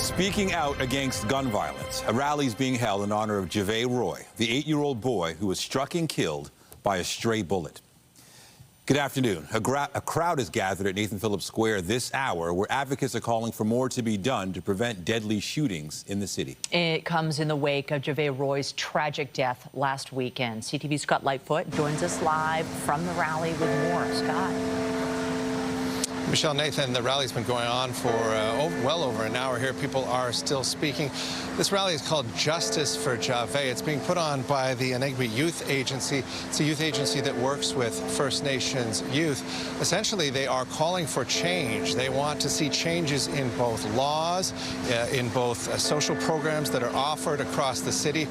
Speaking out against gun violence, a rally is being held in honor of Jahvai Roy, the 8-year-old boy who was struck and killed by a stray bullet. Good afternoon. A crowd is gathered at Nathan Phillips Square this hour, where advocates are calling for more to be done to prevent deadly shootings in the city. It comes in the wake of Jahvai Roy's tragic death last weekend. CTV's Scott Lightfoot joins us live from the rally with more. Scott. Michelle, Nathan, the rally's been going on for well over an hour here. People are still speaking. This rally is called Justice for Jahvai. It's being put on by the Anegbi Youth Agency. It's a youth agency that works with First Nations youth. Essentially, they are calling for change. They want to see changes in both laws, in both social programs that are offered across the city.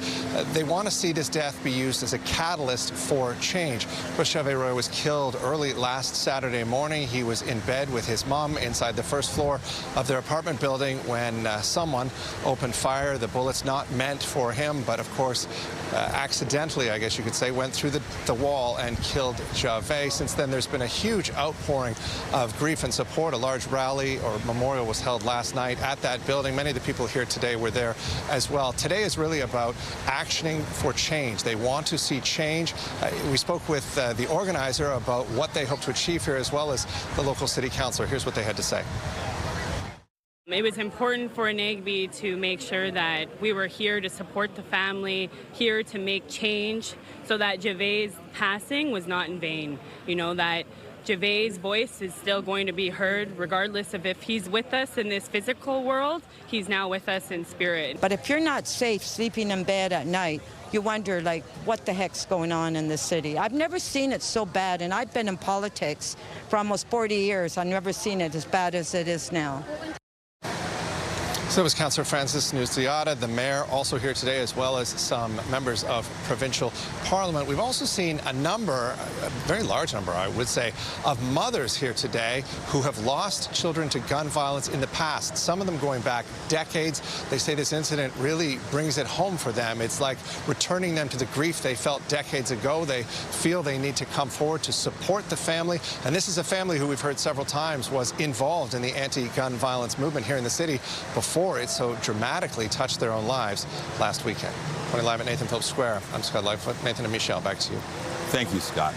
They want to see this death be used as a catalyst for change. Jahvai Roy was killed early last Saturday morning. He was in bed with his mom inside the first floor of their apartment building when someone opened fire. The bullets not meant for him, but of course accidentally, I guess you could say, went through the wall and killed Jahvai. Since then, there's been a huge outpouring of grief and support. A large rally or memorial was held last night at that building. Many of the people here today were there as well. Today is really about actioning for change. They want to see change. We spoke with the organizer about what they hope to achieve here, as well as the local city councilor. Here's what they had to say. It was important for Anegbi to make sure that we were here to support the family, here to make change, so that Jahvai's passing was not in vain. You know, that Jahvai's voice is still going to be heard, regardless of if he's with us in this physical world, he's now with us in spirit. But if you're not safe sleeping in bed at night, you wonder, like, what the heck's going on in the city. I've never seen it so bad, and I've been in politics for almost 40 years. I've never seen it as bad as it is now. So that was Councillor Francis Nunziata, the mayor, also here today, as well as some members of provincial parliament. We've also seen a number, a very large number, I would say, of mothers here today who have lost children to gun violence in the past, some of them going back decades. They say this incident really brings it home for them. It's like returning them to the grief they felt decades ago. They feel they need to come forward to support the family. And this is a family who we've heard several times was involved in the anti-gun violence movement here in the city before it so dramatically touched their own lives last weekend. Reporting live at Nathan Phillips Square, I'm Scott Lightfoot. Nathan and Michelle, back to you. Thank you, Scott.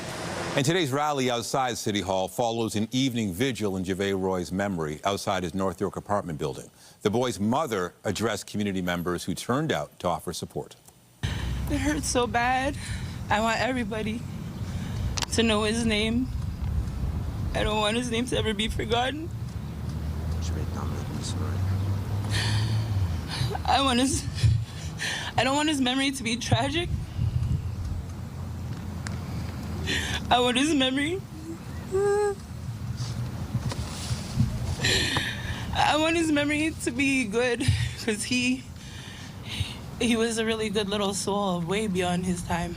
And today's rally outside City Hall follows an evening vigil in Jahvai Roy's memory outside his North York apartment building. The boy's mother addressed community members who turned out to offer support. It hurts so bad. I want everybody to know his name. I don't want his name to ever be forgotten. I don't want his memory to be tragic. I want his memory. I want his memory to be good, because he was a really good little soul, way beyond his time.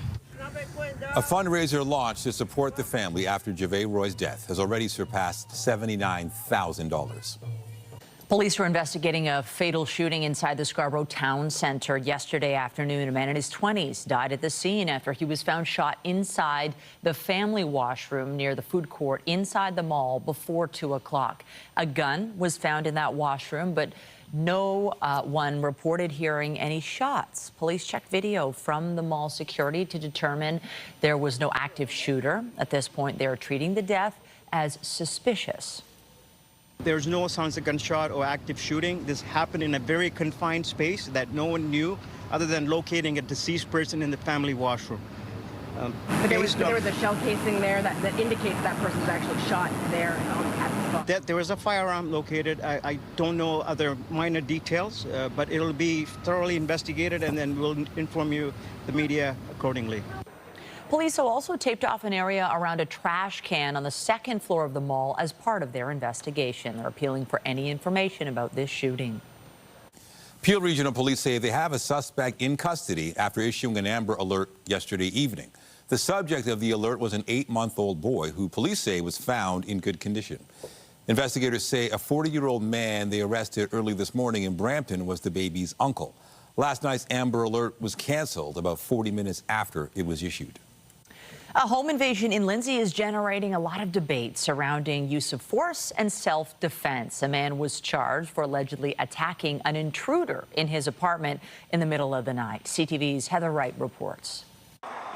A fundraiser launched to support the family after Jahvai Roy's death has already surpassed $79,000. Police were investigating a fatal shooting inside the Scarborough Town Centre yesterday afternoon. A man in his 20s died at the scene after he was found shot inside the family washroom near the food court inside the mall before 2 o'clock. A gun was found in that washroom, but no one reported hearing any shots. Police checked video from the mall security to determine there was no active shooter. At this point, they are treating the death as suspicious. There's no sounds of gunshot or active shooting. This happened in a very confined space that no one knew, other than locating a deceased person in the family washroom. But there was a shell casing there that indicates that person was actually shot there at the spot. There was a firearm located. I don't know other minor details, but it'll be thoroughly investigated, and then we'll inform you, the media, accordingly. Police have also taped off an area around a trash can on the second floor of the mall as part of their investigation. They're appealing for any information about this shooting. Peel Regional Police say they have a suspect in custody after issuing an Amber Alert yesterday evening. The subject of the alert was an 8-month-old boy who police say was found in good condition. Investigators say a 40-year-old man they arrested early this morning in Brampton was the baby's uncle. Last night's Amber Alert was canceled about 40 minutes after it was issued. A home invasion in Lindsay is generating a lot of debate surrounding use of force and self-defense. A man was charged for allegedly attacking an intruder in his apartment in the middle of the night. CTV's Heather Wright reports.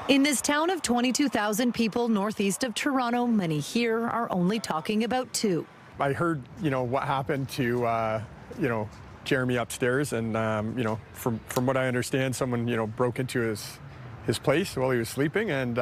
In this town of 22,000 people northeast of Toronto, many here are only talking about two. I heard, what happened to, Jeremy upstairs, and, from what I understand, someone, broke into his place while he was sleeping, and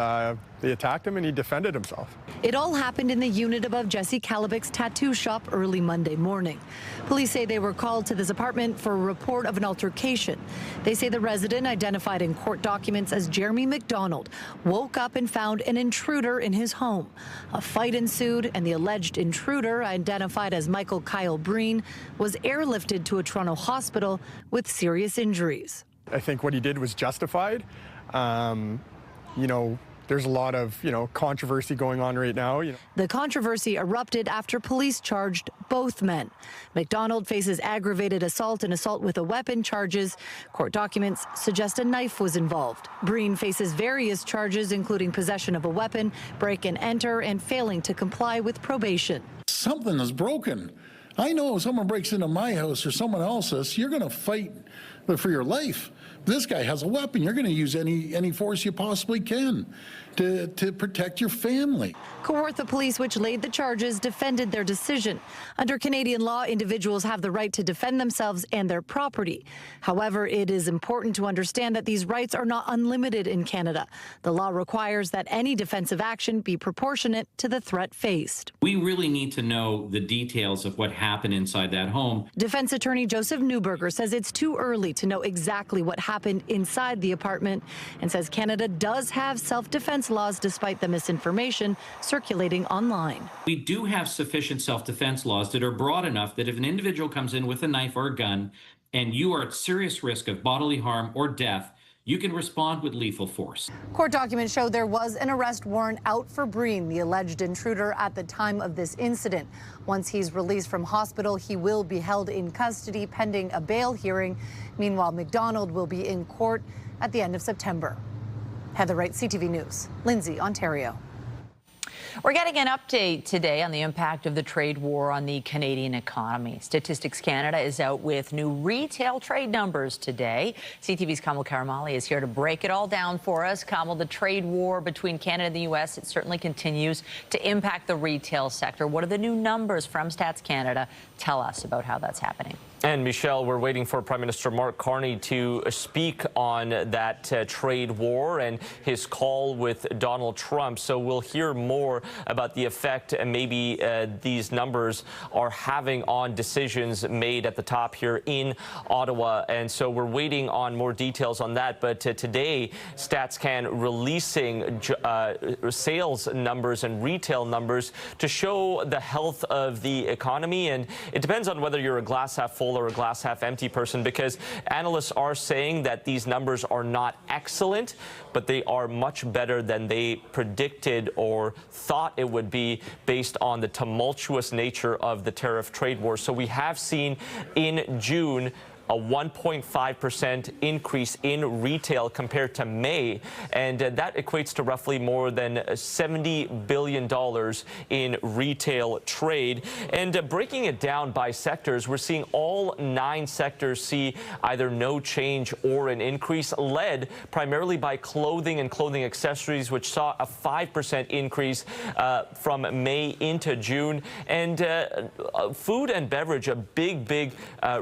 they attacked him, and he defended himself. It all happened in the unit above Jesse Kalabik's tattoo shop early Monday morning. Police say they were called to this apartment for a report of an altercation. They say the resident, identified in court documents as Jeremy McDonald, woke up and found an intruder in his home. A fight ensued, and the alleged intruder, identified as Michael Kyle Breen, was airlifted to a Toronto hospital with serious injuries. I think what he did was justified. There's a lot of, controversy going on right now. The controversy erupted after police charged both men. McDonald faces aggravated assault and assault with a weapon charges. Court documents suggest a knife was involved. Breen faces various charges, including possession of a weapon, break and enter, and failing to comply with probation. Something is broken. I know if someone breaks into my house or someone else's, you're going to fight for your life. This guy has a weapon. You're going to use any force you possibly can to protect your family. Kawartha Police, which laid the charges, defended their decision. Under Canadian law, individuals have the right to defend themselves and their property. However, it is important to understand that these rights are not unlimited in Canada. The law requires that any defensive action be proportionate to the threat faced. We really need to know the details of what happened inside that home. Defense attorney Joseph Newberger says it's too early to know exactly what happened inside the apartment, and says Canada does have self-defense laws despite the misinformation circulating online. We do have sufficient self-defense laws that are broad enough that if an individual comes in with a knife or a gun and you are at serious risk of bodily harm or death, you can respond with lethal force. Court documents show there was an arrest warrant out for Breen, the alleged intruder, at the time of this incident. Once he's released from hospital, he will be held in custody pending a bail hearing. Meanwhile, McDonald will be in court at the end of September. Heather Wright, CTV News, Lindsay, Ontario. We're getting an update today on the impact of the trade war on the Canadian economy. Statistics Canada is out with new retail trade numbers today. CTV's Kamal Karamali is here to break it all down for us. Kamal, the trade war between Canada and the U.S., it certainly continues to impact the retail sector. What are the new numbers from Stats Canada? Tell us about how that's happening. And Michelle, we're waiting for Prime Minister Mark Carney to speak on that trade war and his call with Donald Trump. So we'll hear more about the effect and maybe these numbers are having on decisions made at the top here in Ottawa. And so we're waiting on more details on that. But today, StatsCan releasing sales numbers and retail numbers to show the health of the economy. And it depends on whether you're a glass half full or a glass half empty person, because analysts are saying that these numbers are not excellent, but they are much better than they predicted or thought it would be based on the tumultuous nature of the tariff trade war. So we have seen in June a 1.5% increase in retail compared to May, and that equates to roughly more than $70 billion in retail trade. And breaking it down by sectors, we're seeing all 9 sectors see either no change or an increase, led primarily by clothing and clothing accessories, which saw a 5% increase from May into June. And food and beverage, a big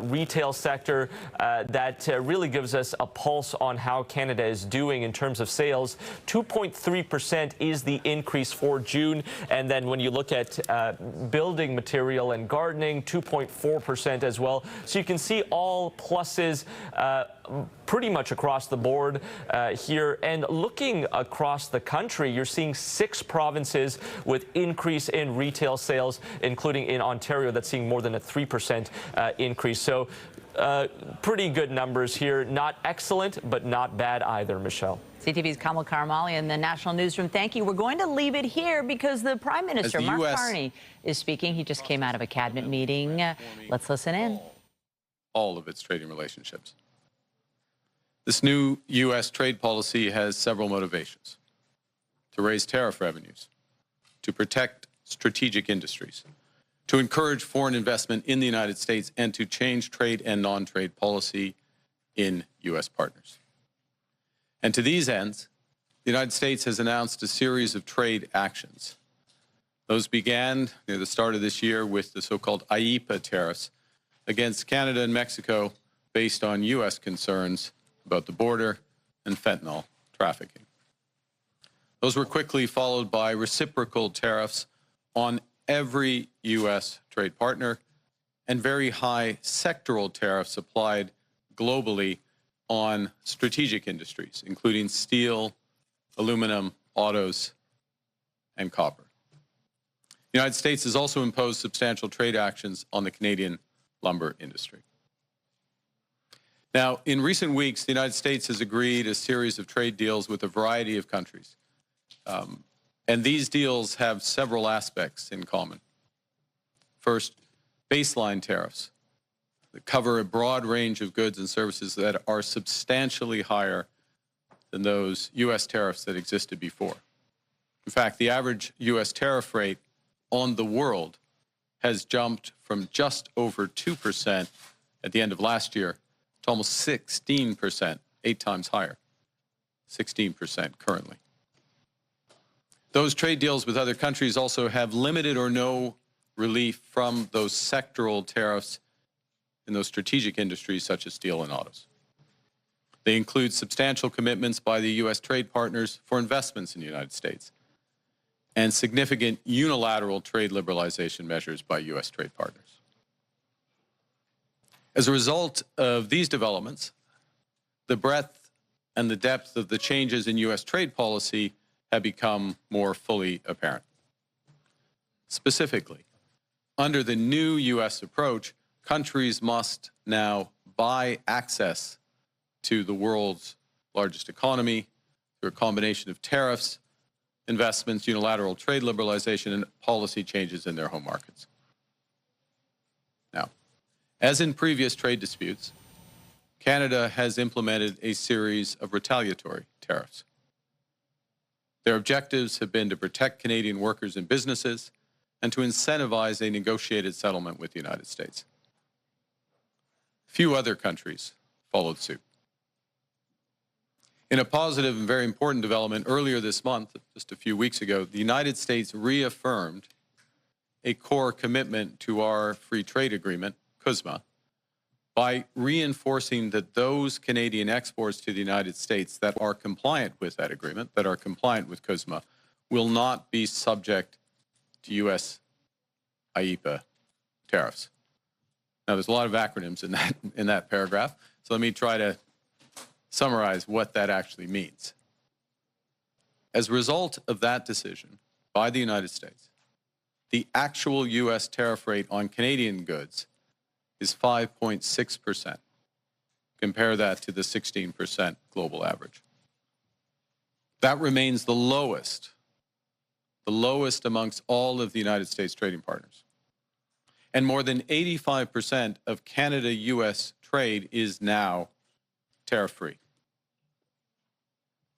retail sector that really gives us a pulse on how Canada is doing in terms of sales. 2.3% is the increase for June. And then when you look at building material and gardening, 2.4% as well. So you can see all pluses pretty much across the board here. And looking across the country, you're seeing 6 provinces with increase in retail sales, including in Ontario, that's seeing more than a 3% increase. So pretty good numbers here. Not excellent, but not bad either, Michelle. CTV's Kamal Karamali in the National Newsroom. Thank you. We're going to leave it here because the Prime Minister, Mark Carney, is speaking. He just came out of a cabinet meeting. Let's listen in. All of its trading relationships. This new U.S. trade policy has several motivations. to raise tariff revenues, to protect strategic industries, to encourage foreign investment in the United States, and to change trade and non-trade policy in U.S. partners. And to these ends, the United States has announced a series of trade actions. Those began near the start of this year with the so-called IEEPA tariffs against Canada and Mexico based on U.S. concerns about the border and fentanyl trafficking. Those were quickly followed by reciprocal tariffs on every U.S. trade partner and very high sectoral tariffs applied globally on strategic industries, including steel, aluminum, autos, and copper. The United States has also imposed substantial trade actions on the Canadian lumber industry. Now, in recent weeks, the United States has agreed a series of trade deals with a variety of countries. And these deals have several aspects in common. First, baseline tariffs that cover a broad range of goods and services that are substantially higher than those U.S. tariffs that existed before. In fact, the average U.S. tariff rate on the world has jumped from just over 2% at the end of last year to almost 16%, 8 times higher, 16% currently. Those trade deals with other countries also have limited or no relief from those sectoral tariffs in those strategic industries such as steel and autos. They include substantial commitments by the U.S. trade partners for investments in the United States and significant unilateral trade liberalization measures by U.S. trade partners. As a result of these developments, the breadth and the depth of the changes in U.S. trade policy have become more fully apparent. Specifically, under the new U.S. approach, countries must now buy access to the world's largest economy through a combination of tariffs, investments, unilateral trade liberalization, and policy changes in their home markets. Now, as in previous trade disputes, Canada has implemented a series of retaliatory tariffs. Their objectives have been to protect Canadian workers and businesses and to incentivize a negotiated settlement with the United States. Few other countries followed suit. In a positive and very important development earlier this month, just a few weeks ago, the United States reaffirmed a core commitment to our free trade agreement, CUSMA, by reinforcing that those Canadian exports to the United States that are compliant with that agreement, that are compliant with CUSMA, will not be subject to U.S. IEEPA tariffs. Now, there's a lot of acronyms in that paragraph, so let me try to summarize what that actually means. As a result of that decision by the United States, the actual U.S. tariff rate on Canadian goods is 5.6%. Compare that to the 16% global average. That remains the lowest amongst all of the United States trading partners. And more than 85% of Canada-U.S. trade is now tariff-free.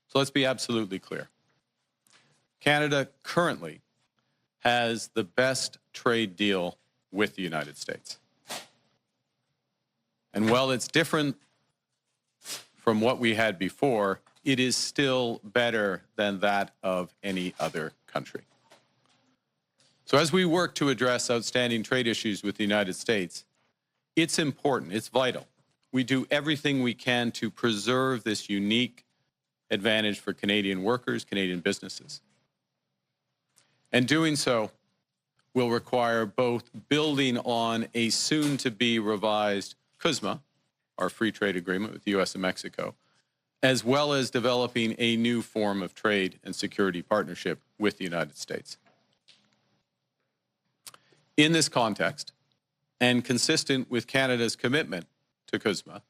So let's be absolutely clear. Canada currently has the best trade deal with the United States. And while it's different from what we had before, it is still better than that of any other country. So as we work to address outstanding trade issues with the United States, it's important, it's vital. We do everything we can to preserve this unique advantage for Canadian workers, Canadian businesses. And doing so will require both building on a soon-to-be revised CUSMA, our free trade agreement with the U.S. and Mexico, as well as developing a new form of trade and security partnership with the United States. In this context, and consistent with Canada's commitment to CUSMA,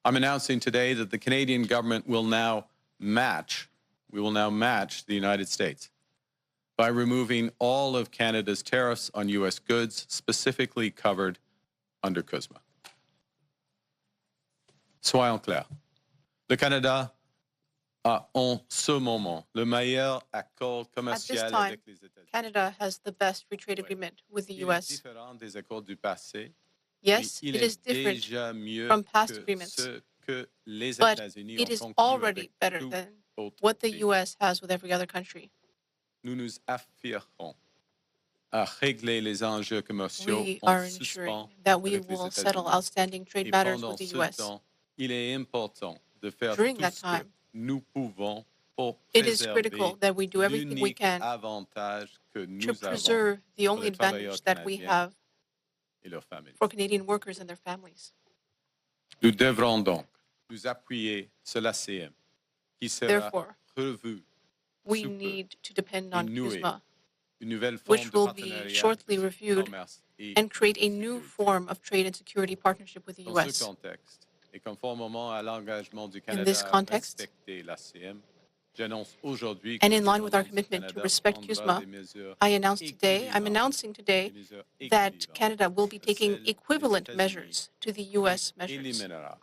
I'm announcing today that the Canadian government will now match the United States by removing all of Canada's tariffs on U.S. goods specifically covered under CUSMA. Soyons clairs. Le Canada a en ce moment le meilleur accord At this commercial time, avec les États-Unis. Canada has the best free trade agreement with the Il est U.S. différent des accords du passé. Yes, mais il it is est different déjà mieux from past que agreements, ce que les but États-Unis it ont is conclu already avec better tout than autre what the pays. U.S. has with every other country. Nous nous affirmons à régler les enjeux commerciaux We en are suspens ensuring that we avec les will settle États-Unis. outstanding trade Et matters pendant with the ce U.S. temps, il est important de faire During tout that ce que time, nous pouvons pour it is préserver critical that we do everything we l'unique can avantage que to nous avons preserve the pour only les travailleurs advantage that we canadiens have et leurs familles. for Canadian workers and their families. Nous devrons donc nous appuyer sur l'ACM qui sera Therefore, revu we sous peu need to depend et on nouer CUSMA, une nouvelle forme which de will be partenariat, shortly reviewed commerce et and create a new sécurité. form of trade and security partnership with the Dans ce U.S. contexte, et conformément à l'engagement du In Canada this à context, respecter l'ACM, j'annonce aujourd'hui and que in le line with our gouvernement du commitment to Canada respect prendra CUSMA, des mesures I'm announcing today des mesures that équilibrantes Canada will be à taking celles des equivalent États-Unis measures to the U.S. et measures, éliminera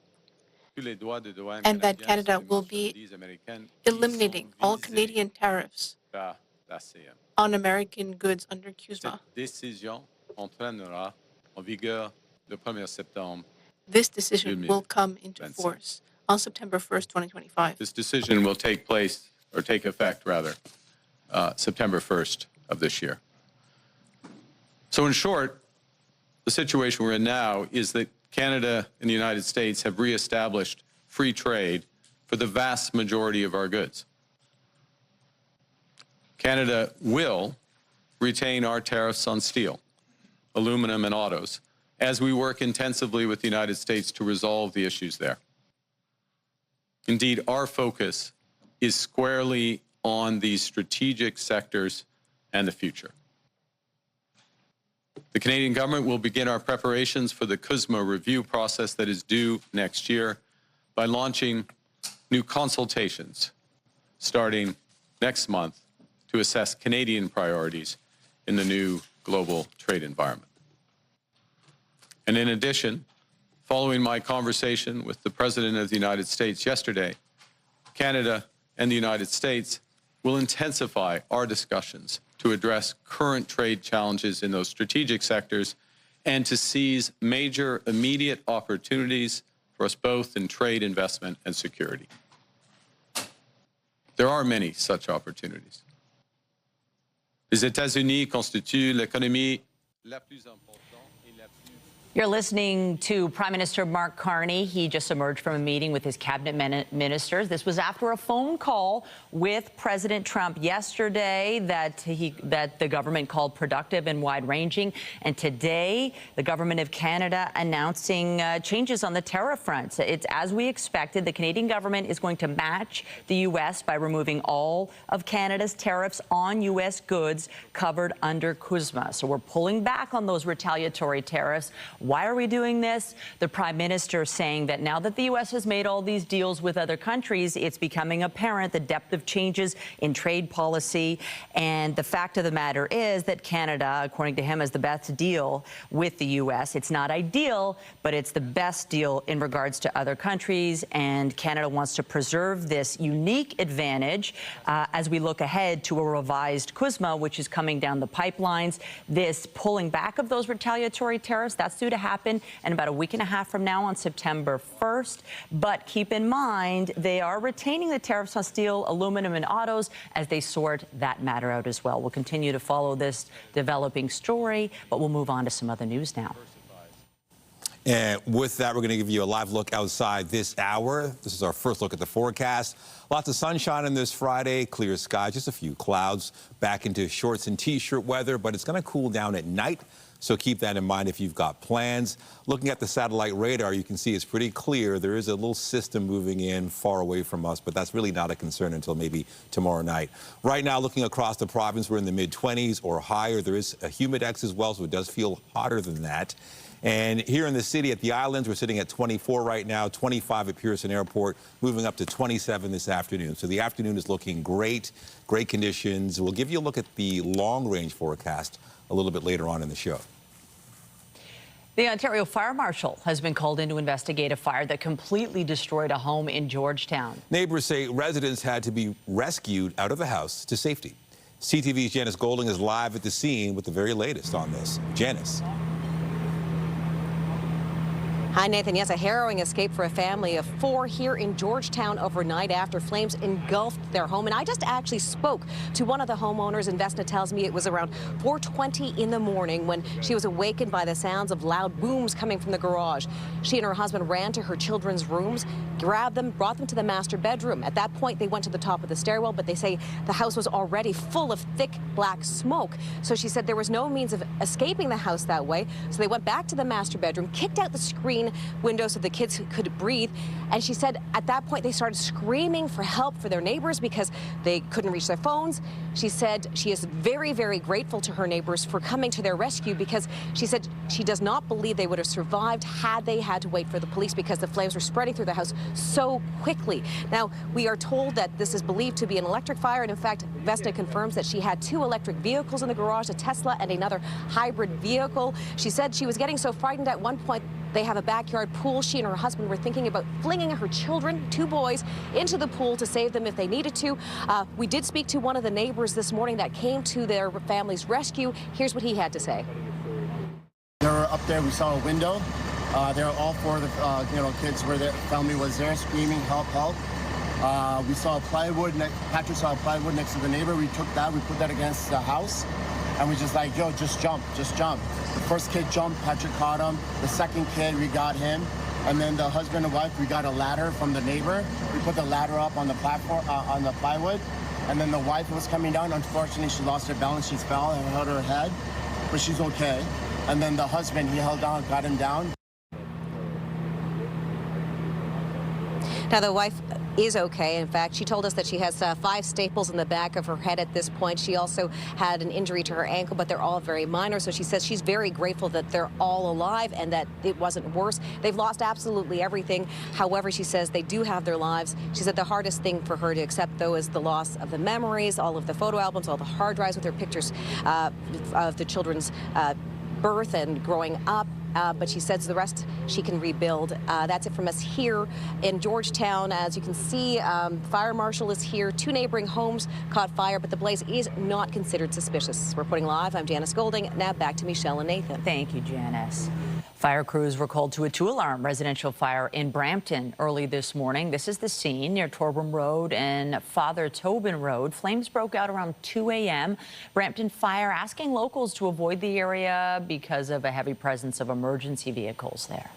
tous les droits de douane and that canadiens sur Canada les will be marchandises américaines qui sont eliminating all visées Canadian tariffs par l'ACM. on American goods under Cette CUSMA. décision entraînera en vigueur le 1er septembre. This decision will come into 2025. force on September 1st, 2025. This decision will take effect, September 1st of this year. So in short, the situation we're in now is that Canada and the United States have reestablished free trade for the vast majority of our goods. Canada will retain our tariffs on steel, aluminum, and autos as we work intensively with the United States to resolve the issues there. Indeed, our focus is squarely on these strategic sectors and the future. The Canadian government will begin our preparations for the CUSMA review process that is due next year by launching new consultations starting next month to assess Canadian priorities in the new global trade environment. And in addition, following my conversation with the President of the United States yesterday, Canada and the United States will intensify our discussions to address current trade challenges in those strategic sectors and to seize major immediate opportunities for us both in trade, investment, and security. There are many such opportunities. Les États-Unis constituent l'économie la plus importante et la plus... You're listening to Prime Minister Mark Carney. He just emerged from a meeting with his cabinet ministers. This was after a phone call with President Trump yesterday that the government called productive and wide-ranging. And today, the government of Canada announcing changes on the tariff front. It's as we expected. The Canadian government is going to match the U.S. by removing all of Canada's tariffs on U.S. goods covered under CUSMA. So we're pulling back on those retaliatory tariffs. Why are we doing this? The Prime Minister saying that now that the U.S. has made all these deals with other countries, it's becoming apparent the depth of changes in trade policy. And the fact of the matter is that Canada, according to him, has the best deal with the U.S. It's not ideal, but it's the best deal in regards to other countries. And Canada wants to preserve this unique advantage as we look ahead to a revised CUSMA, which is coming down the pipelines. This pulling back of those retaliatory tariffs, that's due to happen in about a week and a half from now on September 1st. But keep in mind, they are retaining the tariffs on steel, aluminum, and autos as they sort that matter out as well. We'll continue to follow this developing story, but we'll move on to some other news now. And with that, we're going to give you a live look outside this hour. This is our first look at the forecast. Lots of sunshine on this Friday, clear skies, just a few clouds, back into shorts and T-shirt weather, but it's going to cool down at night. So keep that in mind if you've got plans. Looking at the satellite radar, you can see it's pretty clear. There is a little system moving in far away from us, but that's really not a concern until maybe tomorrow night. Right now, looking across the province, we're in the mid-20s or higher. There is a humidex as well, so it does feel hotter than that. And here in the city at the islands, we're sitting at 24 right now, 25 at Pearson Airport, moving up to 27 this afternoon. So the afternoon is looking great, great conditions. We'll give you a look at the long-range forecast a little bit later on in the show. The Ontario Fire Marshal has been called in to investigate a fire that completely destroyed a home in Georgetown. Neighbors say residents had to be rescued out of the house to safety. CTV's Janice Golding is live at the scene with the very latest on this. Janice. Hi, Nathan. Yes, a harrowing escape for a family of 4 here in Georgetown overnight after flames engulfed their home. And I just actually spoke to one of the homeowners, and Vesna tells me it was around 4:20 in the morning when she was awakened by the sounds of loud booms coming from the garage. She and her husband ran to her children's rooms, grabbed them, brought them to the master bedroom. At that point, they went to the top of the stairwell, but they say the house was already full of thick black smoke. So she said there was no means of escaping the house that way. So they went back to the master bedroom, kicked out the screen window so the kids could breathe. And she said at that point they started screaming for help for their neighbors because they couldn't reach their phones. She said she is very, very grateful to her neighbors for coming to their rescue because she said she does not believe they would have survived had they had to wait for the police because the flames were spreading through the house so quickly. Now, we are told that this is believed to be an electric fire, and in fact, Vesna confirms that she had 2 electric vehicles in the garage, a Tesla and another hybrid vehicle. She said she was getting so frightened at one point. They have a backyard pool. She and her husband were thinking about flinging her children, 2 boys, into the pool to save them if they needed to. We did speak to one of the neighbors this morning that came to their family's rescue. Here's what he had to say. They were up there. We saw a window. There were all 4 of the kids were there. Family was there screaming, help, help. We saw plywood. Patrick saw plywood next to the neighbor. We took that. We put that against the house. And we just like, yo, just jump, just jump. The first kid jumped, Patrick caught him. The second kid, we got him. And then the husband and wife, we got a ladder from the neighbor. We put the ladder up on the platform, on the plywood. And then the wife was coming down. Unfortunately, she lost her balance. She fell and hurt her head, but she's okay. And then the husband, he held on, got him down. Now, the wife is okay. In fact, she told us that she has 5 staples in the back of her head at this point. She also had an injury to her ankle, but they're all very minor. So she says she's very grateful that they're all alive and that it wasn't worse. They've lost absolutely everything. However, she says they do have their lives. She said the hardest thing for her to accept, though, is the loss of the memories, all of the photo albums, all the hard drives with her pictures of the children's birth and growing up. But she says the rest she can rebuild. That's it from us here in Georgetown. As you can see, fire marshal is here. 2 neighboring homes caught fire, but the blaze is not considered suspicious. Reporting live, I'm Janice Golding. Now back to Michelle and Nathan. Thank you, Janice. Fire crews were called to a 2-alarm residential fire in Brampton early this morning. This is the scene near Torbram Road and Father Tobin Road. Flames broke out around 2 a.m. Brampton Fire asking locals to avoid the area because of a heavy presence of emergency vehicles there.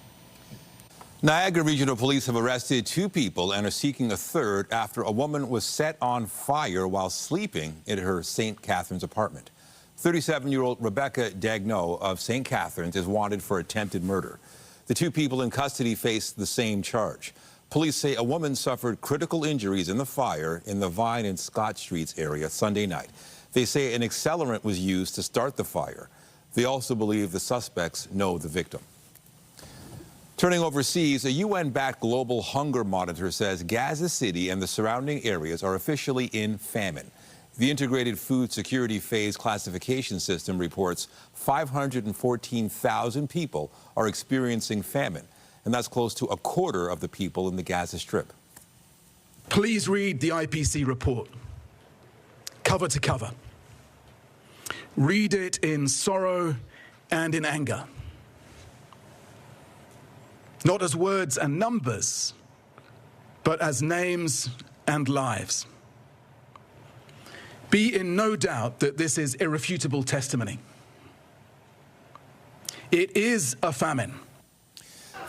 Niagara Regional Police have arrested 2 people and are seeking a third after a woman was set on fire while sleeping in her St. Catharines apartment. 37-year-old Rebecca Dagneau of St. Catharines is wanted for attempted murder. The 2 people in custody face the same charge. Police say a woman suffered critical injuries in the fire in the Vine and Scott Streets area Sunday night. They say an accelerant was used to start the fire. They also believe the suspects know the victim. Turning overseas, a UN-backed global hunger monitor says Gaza City and the surrounding areas are officially in famine. The Integrated Food Security Phase Classification System reports 514,000 people are experiencing famine, and that's close to a quarter of the people in the Gaza Strip. Please read the IPC report, cover to cover. Read it in sorrow and in anger. Not as words and numbers, but as names and lives. Be in no doubt that this is irrefutable testimony. It is a famine.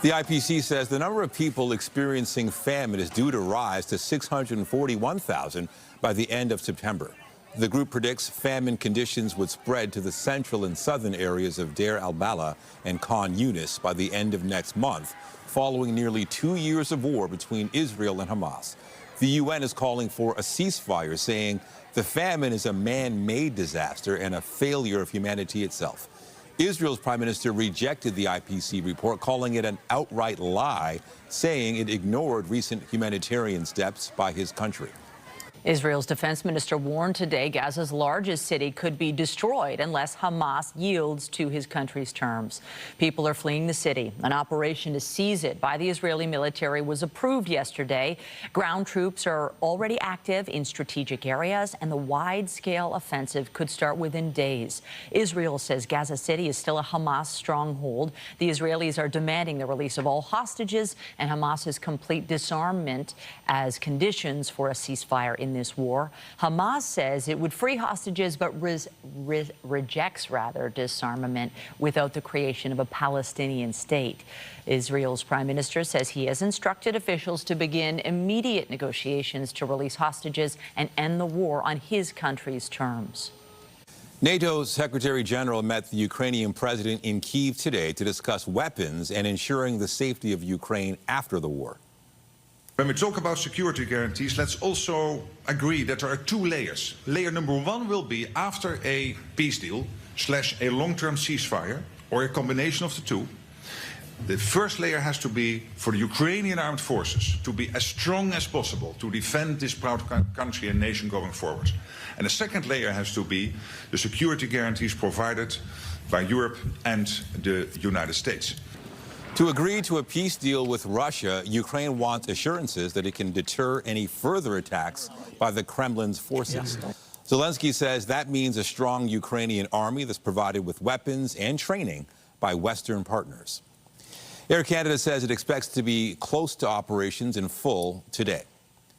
The IPC says the number of people experiencing famine is due to rise to 641,000 by the end of September. The group predicts famine conditions would spread to the central and southern areas of Deir al-Balah and Khan Yunis by the end of next month, following nearly 2 years of war between Israel and Hamas. The UN is calling for a ceasefire, saying the famine is a man-made disaster and a failure of humanity itself. Israel's prime minister rejected the IPC report, calling it an outright lie, saying it ignored recent humanitarian steps by his country. Israel's defense minister warned today Gaza's largest city could be destroyed unless Hamas yields to his country's terms. People are fleeing the city. An operation to seize it by the Israeli military was approved yesterday. Ground troops are already active in strategic areas, and the wide-scale offensive could start within days. Israel says Gaza City is still a Hamas stronghold. The Israelis are demanding the release of all hostages and Hamas's complete disarmament as conditions for a ceasefire in this war. Hamas says it would free hostages but rejects disarmament without the creation of a Palestinian state. Israel's prime minister says he has instructed officials to begin immediate negotiations to release hostages and end the war on his country's terms. NATO's Secretary General met the Ukrainian president in Kyiv today to discuss weapons and ensuring the safety of Ukraine after the war. When we talk about security guarantees, let's also agree that there are two layers. Layer number one will be after a peace deal / a long-term ceasefire, or a combination of the two. The first layer has to be for the Ukrainian armed forces to be as strong as possible to defend this proud country and nation going forward. And the second layer has to be the security guarantees provided by Europe and the United States. To agree to a peace deal with Russia, Ukraine wants assurances that it can deter any further attacks by the Kremlin's forces. Zelensky says that means a strong Ukrainian army that's provided with weapons and training by Western partners. Air Canada says it expects to be close to operations in full today.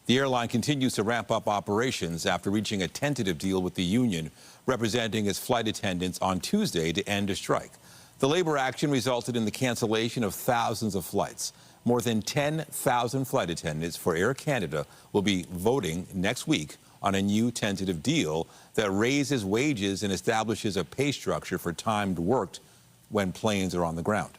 The airline continues to ramp up operations after reaching a tentative deal with the union representing its flight attendants on Tuesday to end a strike. The labor action resulted in the cancellation of thousands of flights. More than 10,000 flight attendants for Air Canada will be voting next week on a new tentative deal that raises wages and establishes a pay structure for time worked when planes are on the ground.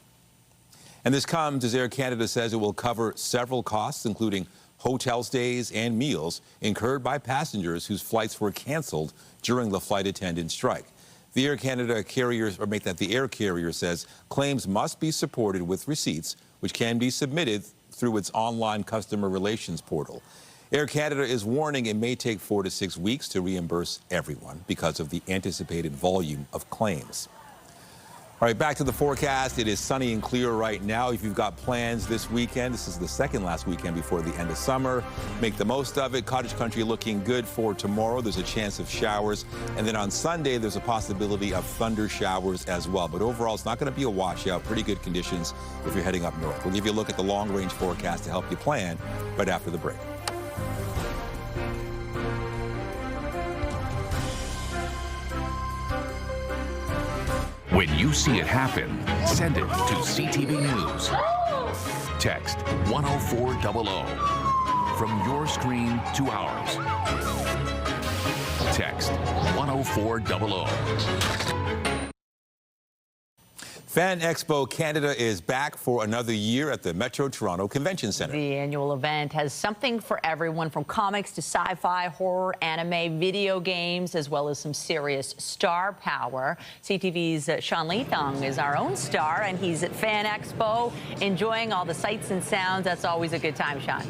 And this comes as Air Canada says it will cover several costs, including hotel stays and meals incurred by passengers whose flights were canceled during the flight attendant strike. The Air Canada carriers, or make that the air carrier says claims must be supported with receipts, which can be submitted through its online customer relations portal. Air Canada is warning it may take 4 to 6 weeks to reimburse everyone because of the anticipated volume of claims. All right, back to the forecast. It is sunny and clear right now. If you've got plans this weekend, this is the second last weekend before the end of summer. Make the most of it. Cottage country looking good for tomorrow. There's a chance of showers. And then on Sunday, there's a possibility of thunder showers as well. But overall, it's not going to be a washout. Pretty good conditions if you're heading up north. We'll give you a look at the long-range forecast to help you plan right after the break. When you see it happen, send it to CTV News. Text 10400 from your screen to ours. Text 10400. Fan Expo Canada is back for another year at the Metro Toronto Convention Centre. The annual event has something for everyone, from comics to sci-fi, horror, anime, video games, as well as some serious star power. CTV's Sean Leithong is our own star, and he's at Fan Expo enjoying all the sights and sounds. That's always a good time, Sean.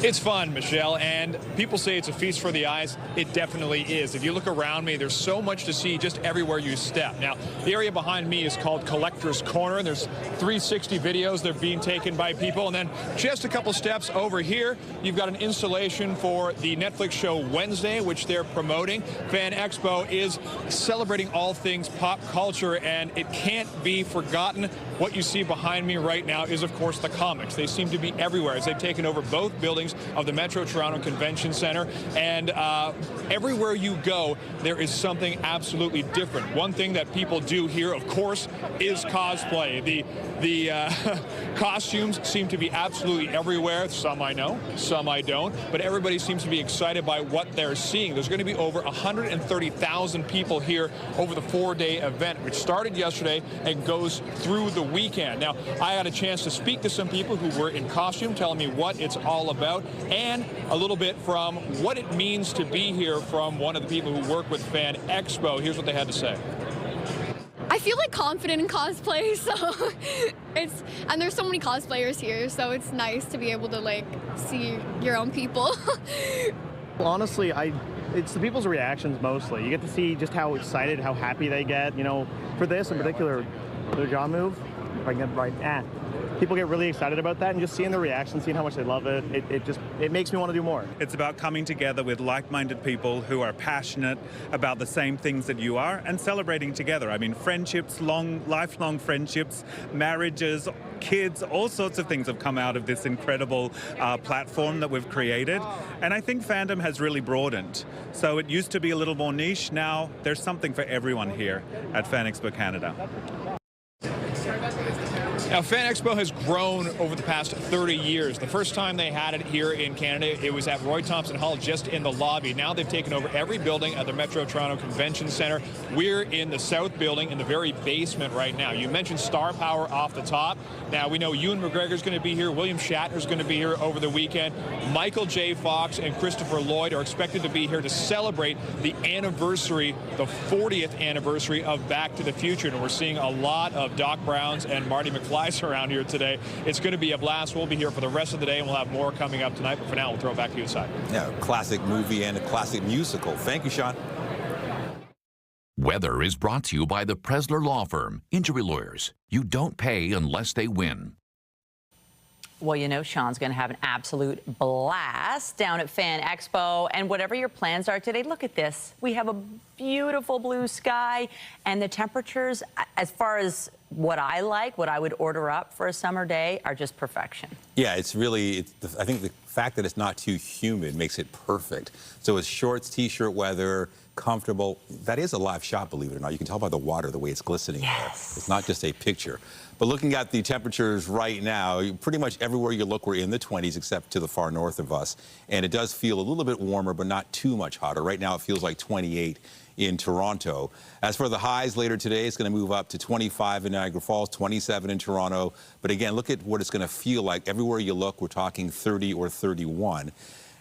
It's fun, Michelle, and people say it's a feast for the eyes. It definitely is. If you look around me, there's so much to see just everywhere you step. Now, the area behind me is called Collector's Corner. There's 360 videos that are being taken by people. And then just a couple steps over here, you've got an installation for the Netflix show Wednesday, which they're promoting. Fan Expo is celebrating all things pop culture, and it can't be forgotten. What you see behind me right now is, of course, the comics. They seem to be everywhere as they've taken over both buildings of the Metro Toronto Convention Centre, and everywhere you go, there is something absolutely different. One thing that people do here, of course, is cosplay. The costumes seem to be absolutely everywhere. Some I know, some I don't, but everybody seems to be excited by what they're seeing. There's going to be over 130,000 people here over the 4-day event, which started yesterday and goes through the weekend. Now, I had a chance to speak to some people who were in costume, telling me what it's all about, and a little bit from what it means to be here from one of the people who work with Fan Expo. Here's what they had to say. I feel like confident in cosplay, so and there's so many cosplayers here, so it's nice to be able to like see your own people. Honestly, it's the people's reactions mostly. You get to see just how excited, how happy they get. You know, for this in particular, their jaw move, if I can get it right, people get really excited about that, and just seeing the reaction, seeing how much they love it, it makes me want to do more. It's about coming together with like-minded people who are passionate about the same things that you are and celebrating together. I mean, friendships, lifelong friendships, marriages, kids, all sorts of things have come out of this incredible platform that we've created. And I think fandom has really broadened. So it used to be a little more niche. Now there's something for everyone here at Fan Expo Canada. Now, Fan Expo has grown over the past 30 years. The first time they had it here in Canada, it was at Roy Thompson Hall, just in the lobby. Now they've taken over every building at the Metro Toronto Convention Centre. We're in the South Building, in the very basement right now. You mentioned star power off the top. Now, we know Ewan McGregor's going to be here. William Shatner's going to be here over the weekend. Michael J. Fox and Christopher Lloyd are expected to be here to celebrate the anniversary, the 40th anniversary of Back to the Future. And we're seeing a lot of Doc Browns and Marty McFly around here today. It's going to be a blast. We'll be here for the rest of the day, and we'll have more coming up tonight. But for now, we'll throw it back to you inside. Yeah, classic movie and a classic musical. Thank you, Sean. Weather is brought to you by the Presler Law Firm. Injury lawyers. You don't pay unless they win. Well, you know, Sean's going to have an absolute blast down at Fan Expo. And whatever your plans are today, look at this. We have a beautiful blue sky, and the temperatures, as far as what I like, what I would order up for a summer day, are just perfection. Yeah, it's really, I think the fact that it's not too humid makes it perfect. So it's shorts, T-shirt weather, comfortable. That is a live shot, believe it or not. You can tell by the water, the way it's glistening there. It's not just a picture. But looking at the temperatures right now, pretty much everywhere you look, we're in the 20s, except to the far north of us. And it does feel a little bit warmer, but not too much hotter. Right now, it feels like 28 in Toronto. As for the highs later today, it's going to move up to 25 in Niagara Falls, 27 in Toronto. But again, look at what it's going to feel like. Everywhere you look, we're talking 30 or 31.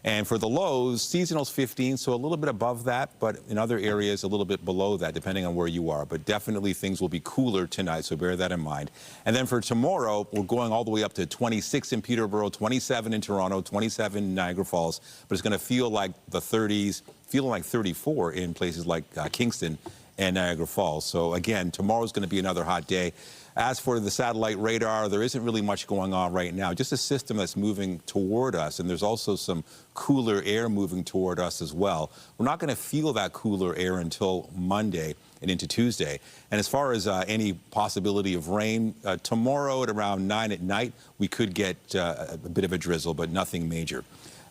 And for the lows, seasonal's 15, so a little bit above that, but in other areas, a little bit below that, depending on where you are. But definitely things will be cooler tonight, so bear that in mind. And then for tomorrow, we're going all the way up to 26 in Peterborough, 27 in Toronto, 27 in Niagara Falls. But it's going to feel like the 30s, feeling like 34 in places like Kingston and Niagara Falls. So again, tomorrow's going to be another hot day. As for the satellite radar, there isn't really much going on right now, just a system that's moving toward us, and there's also some cooler air moving toward us as well. We're not going to feel that cooler air until Monday and into Tuesday. And as far as any possibility of rain, tomorrow at around 9 at night, we could get a bit of a drizzle, but nothing major.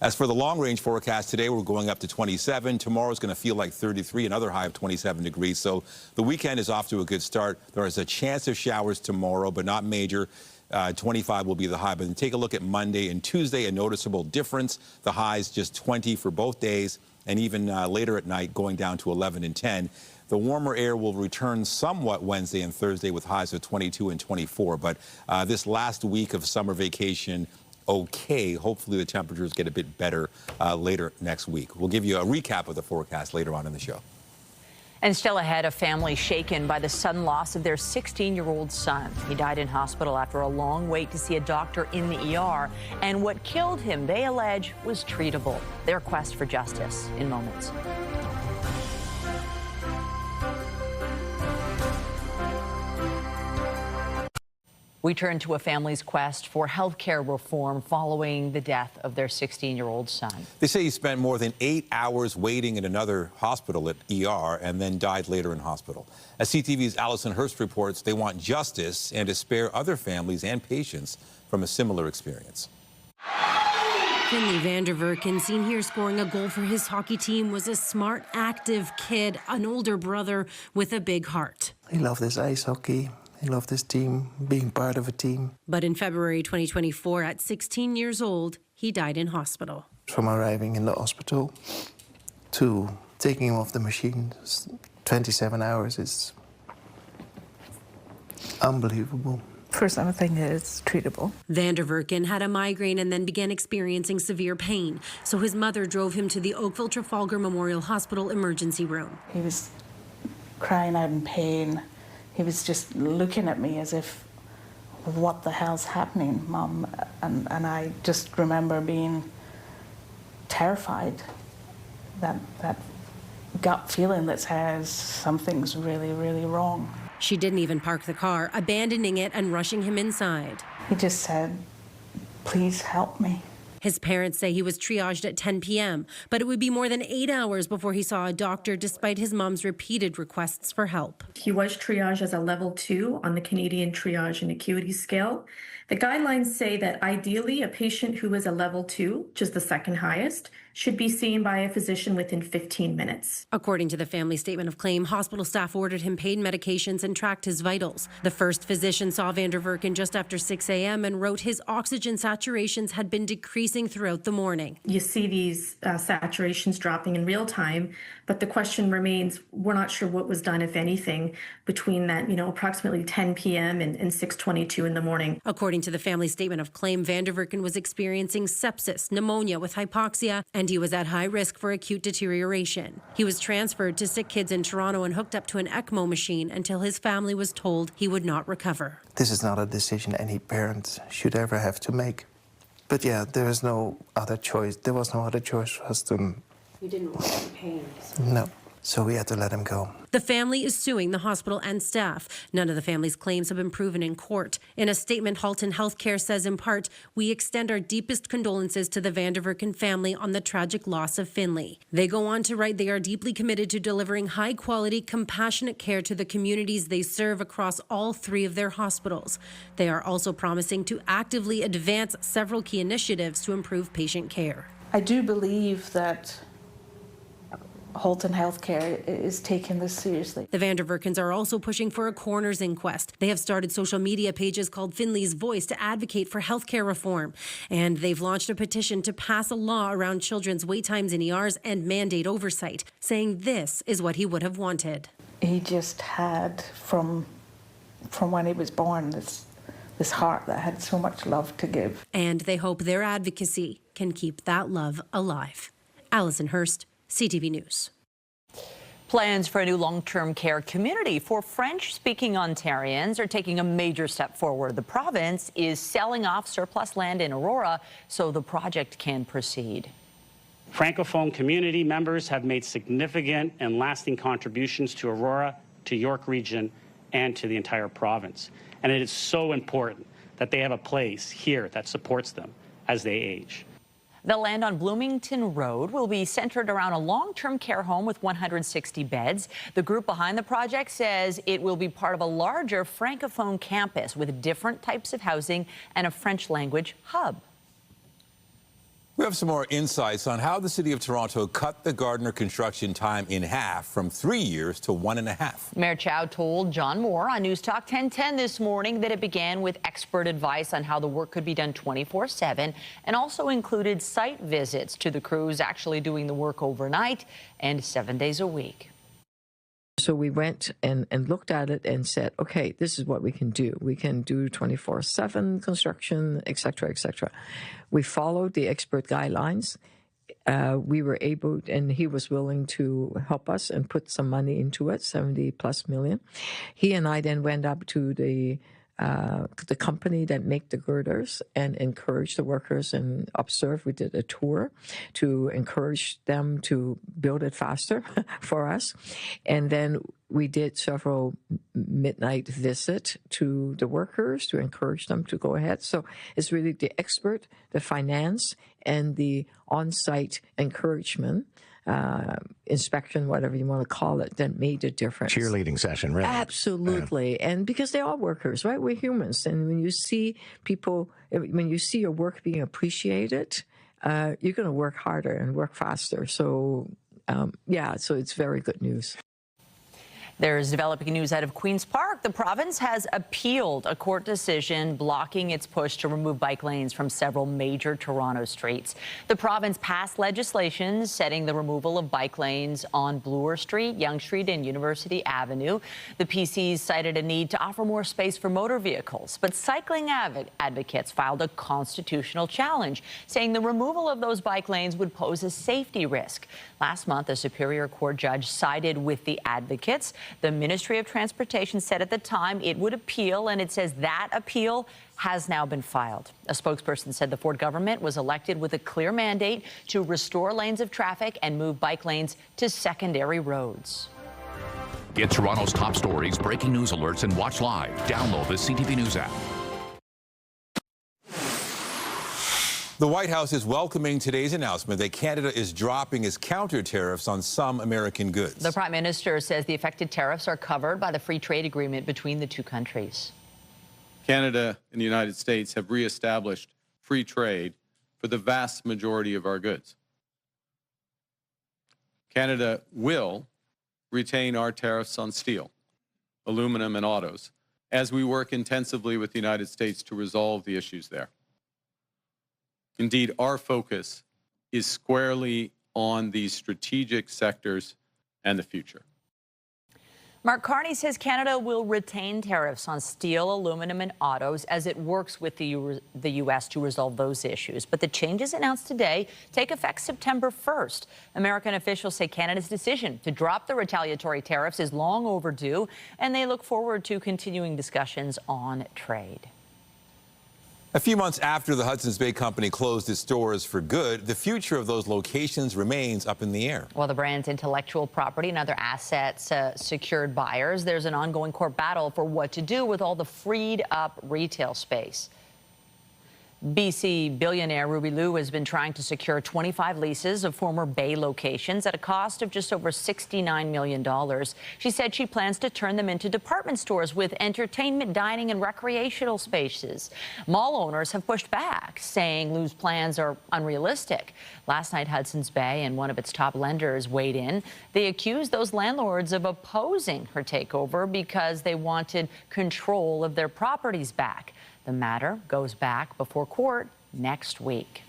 As for the long-range forecast today, we're going up to 27. Tomorrow's going to feel like 33, another high of 27 degrees. So the weekend is off to a good start. There is a chance of showers tomorrow, but not major. 25 will be the high. But then take a look at Monday and Tuesday, a noticeable difference. The highs just 20 for both days, and even later at night going down to 11 and 10. The warmer air will return somewhat Wednesday and Thursday with highs of 22 and 24. But this last week of summer vacation, okay. Hopefully the temperatures get a bit better later next week. We'll give you a recap of the forecast later on in the show. And still ahead, a family shaken by the sudden loss of their 16-year-old son. He died in hospital after a long wait to see a doctor in the ER. And what killed him, they allege, was treatable. Their quest for justice in moments. We turn to a family's quest for health care reform following the death of their 16-year-old son. They say he spent more than 8 hours waiting in another hospital at ER and then died later in hospital. As CTV's Allison Hurst reports, they want justice and to spare other families and patients from a similar experience. Finley Vanderverken, seen here scoring a goal for his hockey team, was a smart, active kid, an older brother with a big heart. He loved his ice hockey. He loved his team, being part of a team. But in February 2024, at 16 years old, he died in hospital. From arriving in the hospital to taking him off the machine, 27 hours is unbelievable. First, I'm thinking it's treatable. Vanderverken had a migraine and then began experiencing severe pain, so his mother drove him to the Oakville Trafalgar Memorial Hospital emergency room. He was crying out in pain. he was just looking at me as if, what the hell's happening, Mum? And I just remember being terrified, that gut feeling that says something's really, really wrong. She didn't even park the car, abandoning it and rushing him inside. He just said, please help me. His parents say he was triaged at 10 p.m., but it would be more than 8 hours before he saw a doctor despite his mom's repeated requests for help. He was triaged as a level 2 on the Canadian Triage and Acuity Scale. The guidelines say that ideally a patient who is a level 2, which is the second highest, should be seen by a physician within 15 minutes. According to the family statement of claim, hospital staff ordered him pain medications and tracked his vitals. The first physician saw Vander Verken just after 6 a.m. and wrote his oxygen saturations had been decreasing throughout the morning. You see these saturations dropping in real time, but the question remains, we're not sure what was done, if anything, between that, approximately 10 p.m. and 6:22 in the morning. According to the family statement of claim, Vander Verken was experiencing sepsis, pneumonia with hypoxia, and he was at high risk for acute deterioration. He was transferred to Sick Kids in Toronto and hooked up to an ECMO machine until his family was told he would not recover. This is not a decision any parent should ever have to make. But yeah, there was no other choice. There was no other choice for us to... You didn't want any pain. No. So we had to let him go. The family is suing the hospital and staff. None of the family's claims have been proven in court. In a statement, Halton Healthcare says in part, we extend our deepest condolences to the Vander Verken family on the tragic loss of Finley. They go on to write they are deeply committed to delivering high-quality, compassionate care to the communities they serve across all 3 of their hospitals. They are also promising to actively advance several key initiatives to improve patient care. I do believe that Halton Healthcare is taking this seriously. The Vander Verkens are also pushing for a coroner's inquest. They have started social media pages called Finley's Voice to advocate for healthcare reform. And they've launched a petition to pass a law around children's wait times in ERs and mandate oversight, saying this is what he would have wanted. He just had, from when he was born, this heart that had so much love to give. And they hope their advocacy can keep that love alive. Alison Hurst, CTV News. Plans for a new long-term care community for French-speaking Ontarians are taking a major step forward. The province is selling off surplus land in Aurora so the project can proceed. Francophone community members have made significant and lasting contributions to Aurora, to York Region, and to the entire province. And it is so important that they have a place here that supports them as they age. The land on Bloomington Road will be centered around a long-term care home with 160 beds. The group behind the project says it will be part of a larger Francophone campus with different types of housing and a French language hub. We have some more insights on how the City of Toronto cut the Gardner construction time in half from 3 years to 1.5. Mayor Chow told John Moore on News Talk 1010 this morning that it began with expert advice on how the work could be done 24/7 and also included site visits to the crews actually doing the work overnight and 7 days a week. So we went and looked at it and said, okay, this is what we can do. We can do 24/7 construction, et cetera, et cetera. We followed the expert guidelines. We were able, and he was willing to help us and put some money into it, 70+ million. He and I then went up to the company that make the girders and encourage the workers and observe. We did a tour to encourage them to build it faster for us. And then we did several midnight visits to the workers to encourage them to go ahead. So it's really the expert, the finance, and the on-site encouragement, inspection, whatever you want to call it, that made a difference. Cheerleading session, right? Absolutely. And because they're all workers, right? We're humans. And when you see people, when you see your work being appreciated, you're going to work harder and work faster. So, so it's very good news. There's developing news out of Queen's Park. The province has appealed a court decision blocking its push to remove bike lanes from several major Toronto streets. The province passed legislation setting the removal of bike lanes on Bloor Street, Yonge Street, and University Avenue. The PCs cited a need to offer more space for motor vehicles, but cycling advocates filed a constitutional challenge, saying the removal of those bike lanes would pose a safety risk. Last month, a Superior Court judge sided with the advocates. The Ministry of Transportation said at the time it would appeal, and it says that appeal has now been filed. A spokesperson said the Ford government was elected with a clear mandate to restore lanes of traffic and move bike lanes to secondary roads. Get Toronto's top stories, breaking news alerts, and watch live. Download the CTV News app. The White House is welcoming today's announcement that Canada is dropping its counter tariffs on some American goods. The Prime Minister says the affected tariffs are covered by the free trade agreement between the two countries. Canada and the United States have reestablished free trade for the vast majority of our goods. Canada will retain our tariffs on steel, aluminum, and autos as we work intensively with the United States to resolve the issues there. Indeed, our focus is squarely on these strategic sectors and the future. Mark Carney says Canada will retain tariffs on steel, aluminum, and autos as it works with the U.S. to resolve those issues. But the changes announced today take effect September 1st. American officials say Canada's decision to drop the retaliatory tariffs is long overdue, and they look forward to continuing discussions on trade. A few months after the Hudson's Bay Company closed its stores for good, the future of those locations remains up in the air. While the brand's intellectual property and other assets secured buyers, there's an ongoing court battle for what to do with all the freed up retail space. BC billionaire Ruby Liu has been trying to secure 25 leases of former Bay locations at a cost of just over $69 million. She said she plans to turn them into department stores with entertainment, dining, and recreational spaces. Mall owners have pushed back, saying Liu's plans are unrealistic. Last night, Hudson's Bay and one of its top lenders weighed in. They accused those landlords of opposing her takeover because they wanted control of their properties back. The matter goes back before court next week.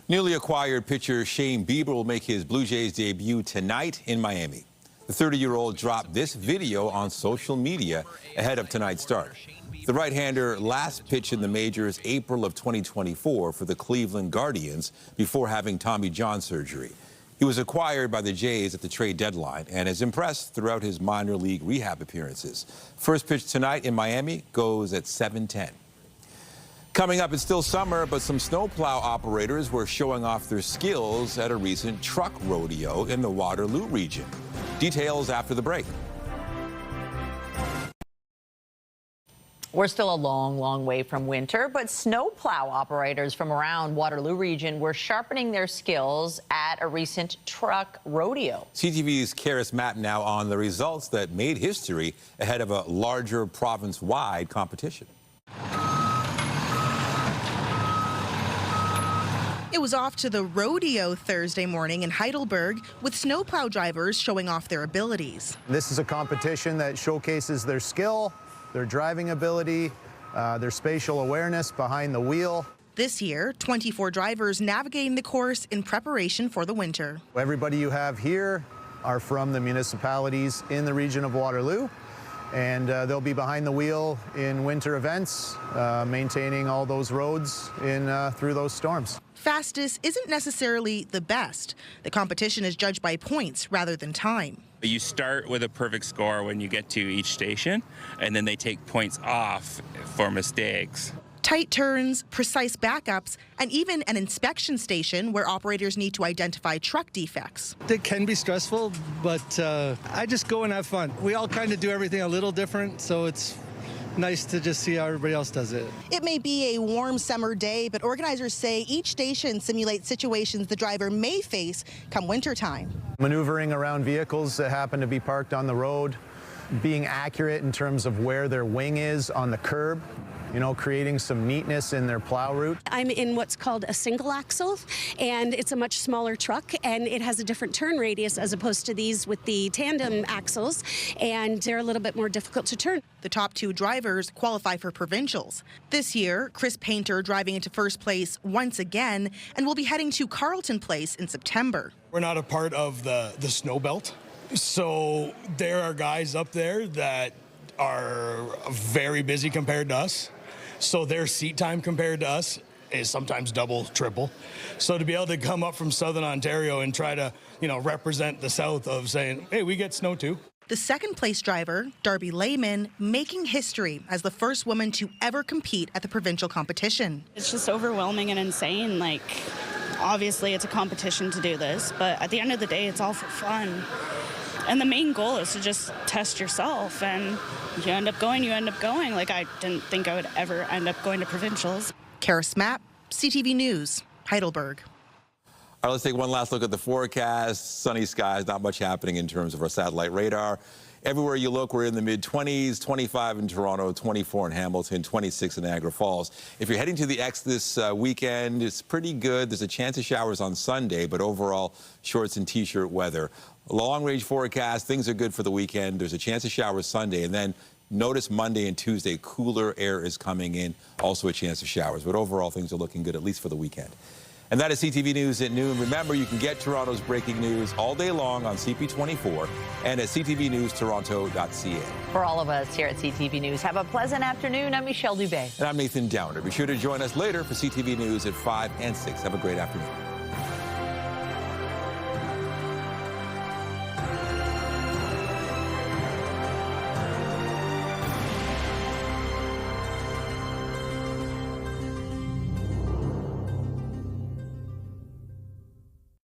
Newly acquired pitcher Shane Bieber will make his Blue Jays debut tonight in Miami. The 30-year-old dropped this video on social media ahead of tonight's start. The right-hander last pitched in the majors April of 2024 for the Cleveland Guardians before having Tommy John surgery. He was acquired by the Jays at the trade deadline and has impressed throughout his minor league rehab appearances. First pitch tonight in Miami goes at 7:10. Coming up, it's still summer, but some snowplow operators were showing off their skills at a recent truck rodeo in the Waterloo region. Details after the break. We're still a long, long way from winter, but snowplow operators from around Waterloo region were sharpening their skills at a recent truck rodeo. CTV's Karis Matt now on the results that made history ahead of a larger province-wide competition. It was off to the rodeo Thursday morning in Heidelberg with snowplow drivers showing off their abilities. This is a competition that showcases their skill, their driving ability, their spatial awareness behind the wheel. This year, 24 drivers navigating the course in preparation for the winter. Everybody you have here are from the municipalities in the region of Waterloo, and they'll be behind the wheel in winter events, maintaining all those roads through those storms. Fastest isn't necessarily the best. The competition is judged by points rather than time. You start with a perfect score when you get to each station, and then they take points off for mistakes. Tight turns, precise backups, and even an inspection station where operators need to identify truck defects. It can be stressful, but I just go and have fun. We all kind of do everything a little different, so it's nice to just see how everybody else does it. It may be a warm summer day, but organizers say each station simulates situations the driver may face come wintertime. Maneuvering around vehicles that happen to be parked on the road, being accurate in terms of where their wing is on the curb, creating some neatness in their plow route. I'm in what's called a single axle, and it's a much smaller truck, and it has a different turn radius as opposed to these with the tandem axles, and they're a little bit more difficult to turn. The top two drivers qualify for provincials. This year, Chris Painter driving into first place once again, and will be heading to Carleton Place in September. We're not a part of the snow belt, so there are guys up there that are very busy compared to us. So their seat time compared to us is sometimes double, triple. So to be able to come up from Southern Ontario and try to, represent the South of saying, hey, we get snow too. The second place driver, Darby Lehman, making history as the first woman to ever compete at the provincial competition. It's just overwhelming and insane. Like, obviously it's a competition to do this, but at the end of the day, it's all for fun. And the main goal is to just test yourself, and you end up going, Like, I didn't think I would ever end up going to provincials. Kara Smapp, CTV News, Heidelberg. All right, let's take one last look at the forecast. Sunny skies, not much happening in terms of our satellite radar. Everywhere you look, we're in the mid-20s, 25 in Toronto, 24 in Hamilton, 26 in Niagara Falls. If you're heading to the X this weekend, it's pretty good. There's a chance of showers on Sunday, but overall, shorts and T-shirt weather. Long-range forecast, things are good for the weekend. There's a chance of showers Sunday, and then notice Monday and Tuesday, cooler air is coming in, also a chance of showers. But overall, things are looking good, at least for the weekend. And that is CTV News at noon. Remember, you can get Toronto's breaking news all day long on CP24 and at ctvnewstoronto.ca. For all of us here at CTV News, have a pleasant afternoon. I'm Michelle Dubé. And I'm Nathan Downer. Be sure to join us later for CTV News at 5 and 6. Have a great afternoon.